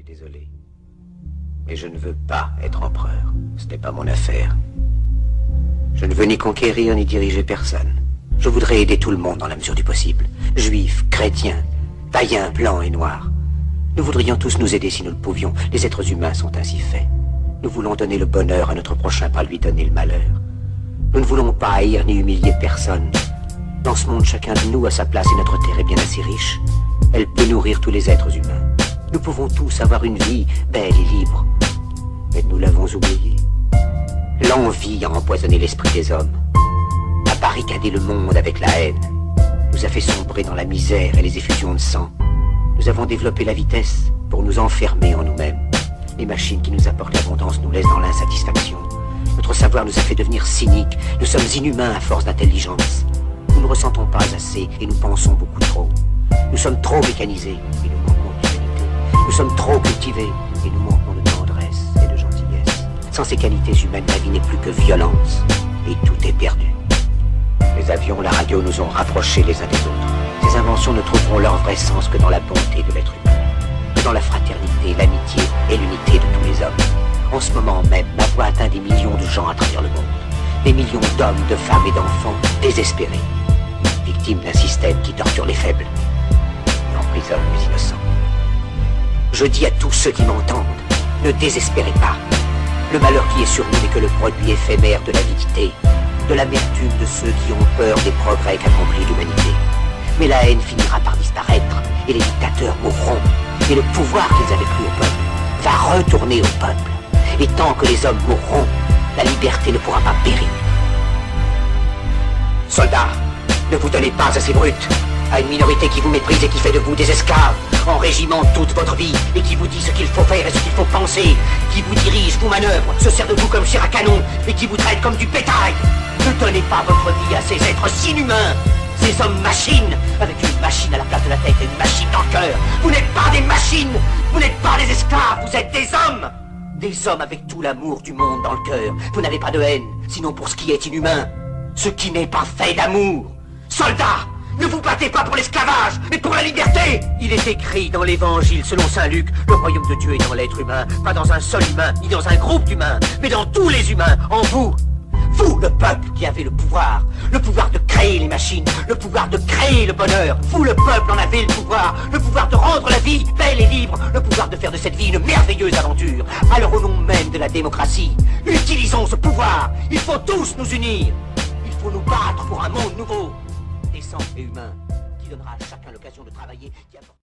Désolé. Mais je ne veux pas être empereur. Ce n'est pas mon affaire. Je ne veux ni conquérir ni diriger personne. Je voudrais aider tout le monde dans la mesure du possible. Juifs, chrétiens, païens, blancs et noirs. Nous voudrions tous nous aider si nous le pouvions. Les êtres humains sont ainsi faits. Nous voulons donner le bonheur à notre prochain, pas lui donner le malheur. Nous ne voulons pas haïr ni humilier personne. Dans ce monde, chacun de nous a sa place et notre terre est bien assez riche. Elle peut nourrir tous les êtres humains. Nous pouvons tous avoir une vie belle et libre. Mais nous l'avons oublié. L'envie a empoisonné l'esprit des hommes, a barricadé le monde avec la haine, nous a fait sombrer dans la misère et les effusions de sang. Nous avons développé la vitesse pour nous enfermer en nous-mêmes. Les machines qui nous apportent l'abondance nous laissent dans l'insatisfaction. Notre savoir nous a fait devenir cyniques. Nous sommes inhumains à force d'intelligence. Nous ne ressentons pas assez et nous pensons beaucoup trop. Nous sommes trop mécanisés et nous manquons d'humanité. Nous sommes trop cultivés et nous manquons de tendresse et de gentillesse. Sans ces qualités humaines, la vie n'est plus que violence et tout est perdu. Les avions, la radio nous ont rapprochés les uns des autres. Ces inventions ne trouveront leur vrai sens que dans la bonté de l'être humain, que dans la fraternité, l'amitié et l'unité de tous les hommes. En ce moment même, ma voix atteint des millions de gens à travers le monde. Des millions d'hommes, de femmes et d'enfants désespérés, victimes d'un système qui torture les faibles et emprisonne les innocents. Je dis à tous ceux qui m'entendent, ne désespérez pas. Le malheur qui est sur nous n'est que le produit éphémère de l'avidité, de l'amertume de ceux qui ont peur des progrès qu'accomplit l'humanité. Mais la haine finira par disparaître, et les dictateurs mourront, et le pouvoir qu'ils avaient pris au peuple va retourner au peuple. Et tant que les hommes mourront, la liberté ne pourra pas périr. Soldats, ne vous donnez pas à ces brutes, à une minorité qui vous méprise et qui fait de vous des esclaves, en régiment toute votre vie, et qui vous dit ce qu'il faut faire et ce qu'il faut penser, qui vous dirige, vous manœuvre, se sert de vous comme chair à canon, et qui vous traite comme du bétail. Ne donnez pas votre vie à ces êtres inhumains, ces hommes machines, avec une machine à la place de la tête et une machine dans le cœur. Vous n'êtes pas des machines, vous n'êtes pas des esclaves, vous êtes des hommes. Des hommes avec tout l'amour du monde dans le cœur. Vous n'avez pas de haine, sinon pour ce qui est inhumain, ce qui n'est pas fait d'amour. Soldats, ne vous battez pas pour l'esclavage, mais pour la liberté. Il est écrit dans l'évangile selon saint Luc, le royaume de Dieu est dans l'être humain, pas dans un seul humain, ni dans un groupe d'humains, mais dans tous les humains, en vous. Vous, le peuple qui avez le pouvoir de créer les machines, le pouvoir de créer le bonheur. Vous, le peuple, en avez le pouvoir de rendre la vie belle et libre, le pouvoir de faire de cette vie une merveilleuse aventure. Alors au nom même de la démocratie, utilisons ce pouvoir. Il faut tous nous unir. Il faut nous battre pour un monde nouveau, décent et humain, qui donnera à chacun l'occasion de travailler, qui apporte...